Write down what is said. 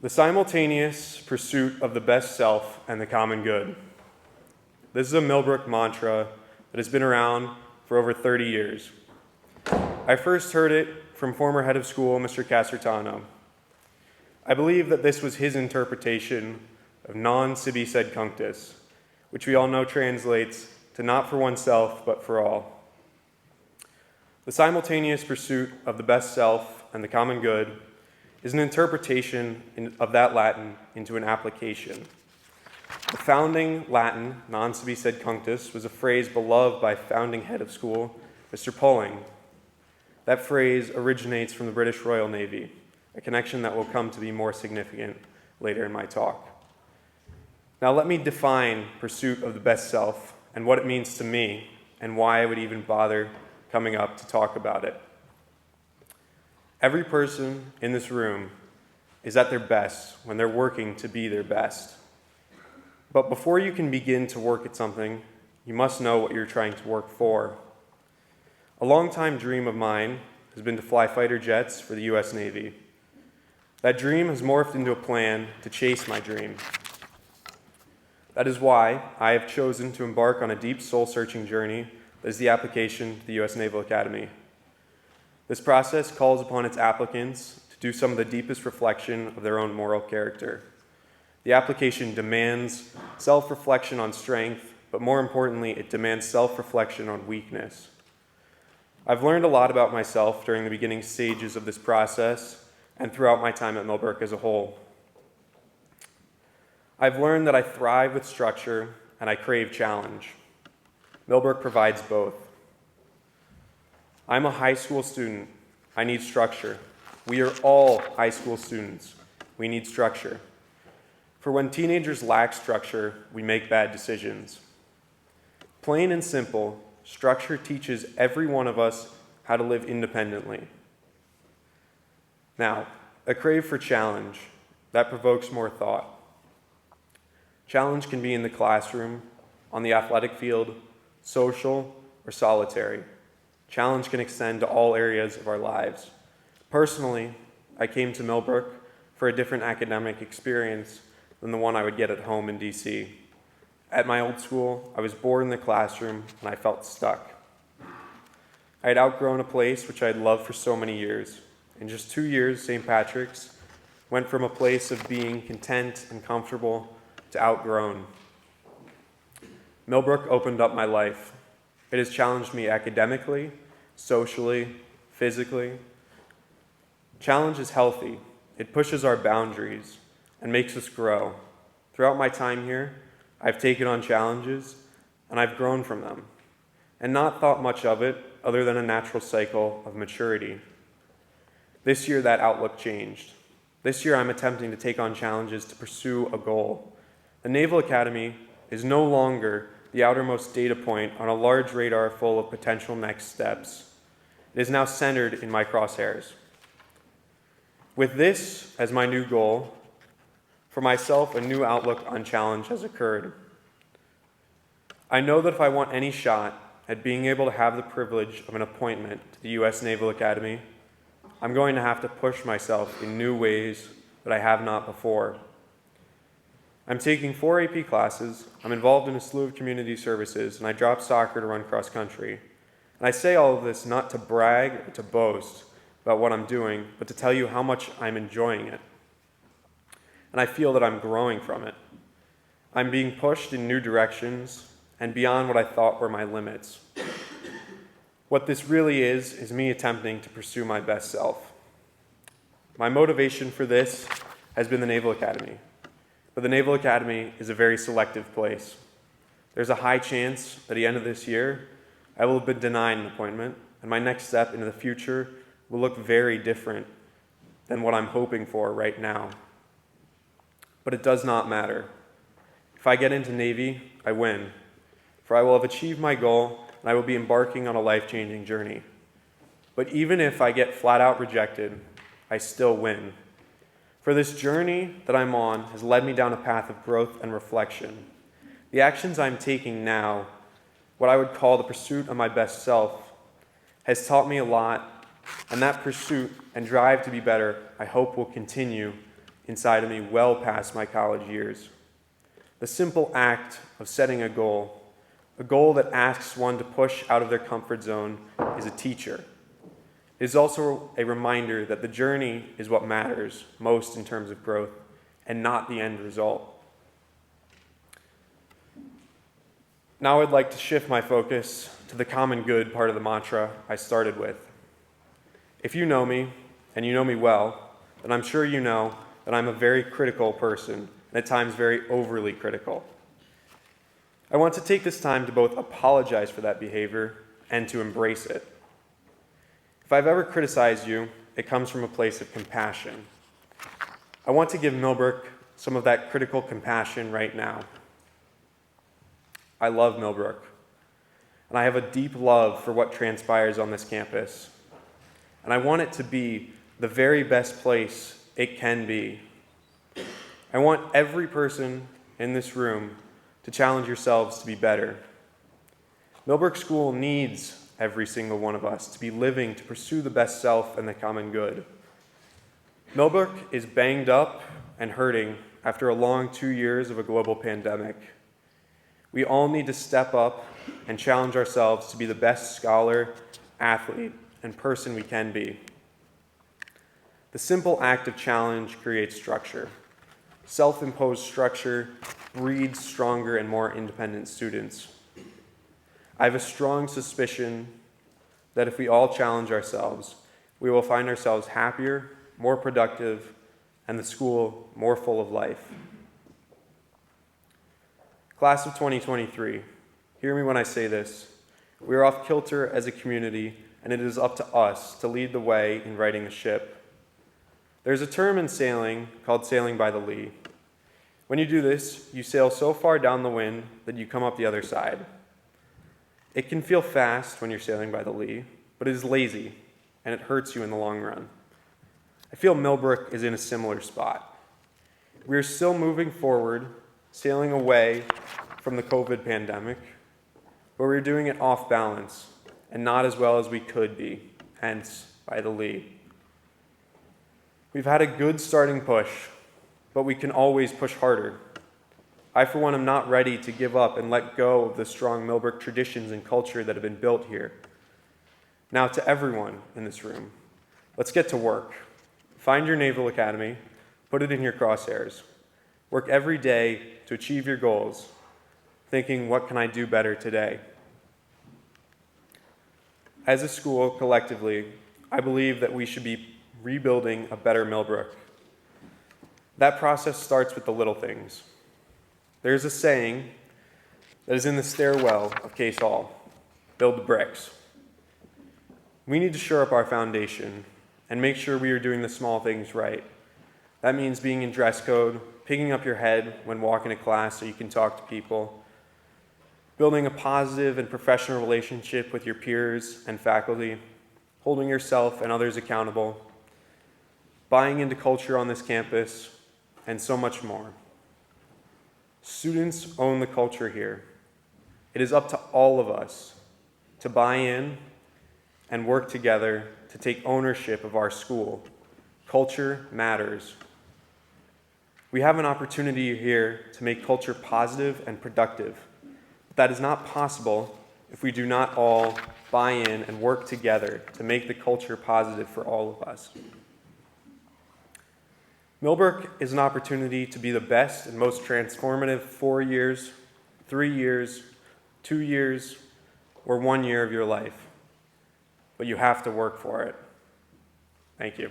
The simultaneous pursuit of the best self and the common good. This is a Millbrook mantra that has been around for over 30 years. I first heard it from former head of school, Mr. Casertano. I believe that this was his interpretation of non sibi sed cunctus, which we all know translates to not for oneself, but for all. The simultaneous pursuit of the best self and the common good is an interpretation of that Latin into an application. The founding Latin, non sibi sed cunctus, was a phrase beloved by founding head of school, Mr. Pulling. That phrase originates from the British Royal Navy, a connection that will come to be more significant later in my talk. Now let me define pursuit of the best self and what it means to me and why I would even bother coming up to talk about it. Every person in this room is at their best when they're working to be their best. But before you can begin to work at something, you must know what you're trying to work for. A long-time dream of mine has been to fly fighter jets for the U.S. Navy. That dream has morphed into a plan to chase my dream. That is why I have chosen to embark on a deep soul-searching journey that is the application to the U.S. Naval Academy. This process calls upon its applicants to do some of the deepest reflection of their own moral character. The application demands self-reflection on strength, but more importantly, it demands self-reflection on weakness. I've learned a lot about myself during the beginning stages of this process and throughout my time at Millbrook as a whole. I've learned that I thrive with structure and I crave challenge. Millbrook provides both. I'm a high school student. I need structure. We are all high school students. We need structure. For when teenagers lack structure, we make bad decisions. Plain and simple, structure teaches every one of us how to live independently. Now, a crave for challenge, that provokes more thought. Challenge can be in the classroom, on the athletic field, social, or solitary. Challenge can extend to all areas of our lives. Personally, I came to Millbrook for a different academic experience than the one I would get at home in DC. At my old school, I was bored in the classroom and I felt stuck. I had outgrown a place which I had loved for so many years. In just 2 years, St. Patrick's went from a place of being content and comfortable to outgrown. Millbrook opened up my life. It has challenged me academically, socially, physically. Challenge is healthy. It pushes our boundaries and makes us grow. Throughout my time here, I've taken on challenges and I've grown from them and not thought much of it other than a natural cycle of maturity. This year, that outlook changed. This year, I'm attempting to take on challenges to pursue a goal. The Naval Academy is no longer the outermost data point on a large radar full of potential next steps. It is now centered in my crosshairs. With this as my new goal, for myself, a new outlook on challenge has occurred. I know that if I want any shot at being able to have the privilege of an appointment to the U.S. Naval Academy, I'm going to have to push myself in new ways that I have not before. I'm taking 4 AP classes, I'm involved in a slew of community services, and I dropped soccer to run cross country. And I say all of this not to brag or to boast about what I'm doing, but to tell you how much I'm enjoying it. And I feel that I'm growing from it. I'm being pushed in new directions and beyond what I thought were my limits. What this really is me attempting to pursue my best self. My motivation for this has been the Naval Academy. But the Naval Academy is a very selective place. There's a high chance that at the end of this year, I will have been denied an appointment, and my next step into the future will look very different than what I'm hoping for right now. But it does not matter. If I get into Navy, I win, for I will have achieved my goal, and I will be embarking on a life-changing journey. But even if I get flat out rejected, I still win. For this journey that I'm on has led me down a path of growth and reflection. The actions I'm taking now, what I would call the pursuit of my best self, has taught me a lot, and that pursuit and drive to be better, I hope will continue inside of me well past my college years. The simple act of setting a goal that asks one to push out of their comfort zone, is a teacher. It is also a reminder that the journey is what matters most in terms of growth, and not the end result. Now I'd like to shift my focus to the common good part of the mantra I started with. If you know me, and you know me well, then I'm sure you know that I'm a very critical person, and at times very overly critical. I want to take this time to both apologize for that behavior and to embrace it. If I've ever criticized you, it comes from a place of compassion. I want to give Millbrook some of that critical compassion right now. I love Millbrook, and I have a deep love for what transpires on this campus. And I want it to be the very best place it can be. I want every person in this room to challenge yourselves to be better. Millbrook School needs every single one of us to be living to pursue the best self and the common good. Millbrook is banged up and hurting after a long 2 years of a global pandemic. We all need to step up and challenge ourselves to be the best scholar, athlete, and person we can be. The simple act of challenge creates structure. Self-imposed structure breeds stronger and more independent students. I have a strong suspicion that if we all challenge ourselves, we will find ourselves happier, more productive, and the school more full of life. Class of 2023, hear me when I say this. We are off kilter as a community, and it is up to us to lead the way in righting the ship. There's a term in sailing called sailing by the lee. When you do this, you sail so far down the wind that you come up the other side. It can feel fast when you're sailing by the lee, but it is lazy, and it hurts you in the long run. I feel Millbrook is in a similar spot. We are still moving forward, sailing away from the COVID pandemic, but we're doing it off balance and not as well as we could be, hence by the lee. We've had a good starting push, but we can always push harder. I, for one, am not ready to give up and let go of the strong Millbrook traditions and culture that have been built here. Now, to everyone in this room, let's get to work. Find your Naval Academy, put it in your crosshairs. Work every day to achieve your goals, thinking, what can I do better today? As a school, collectively, I believe that we should be rebuilding a better Millbrook. That process starts with the little things. There's a saying that is in the stairwell of Case Hall: build the bricks. We need to shore up our foundation and make sure we are doing the small things right. That means being in dress code, picking up your head when walking to class so you can talk to people, building a positive and professional relationship with your peers and faculty, holding yourself and others accountable, buying into culture on this campus, and so much more. Students own the culture here. It is up to all of us to buy in and work together to take ownership of our school. Culture matters. We have an opportunity here to make culture positive and productive. But that is not possible if we do not all buy in and work together to make the culture positive for all of us. Millbrook is an opportunity to be the best and most transformative 4 years, 3 years, 2 years, or 1 year of your life. But you have to work for it. Thank you.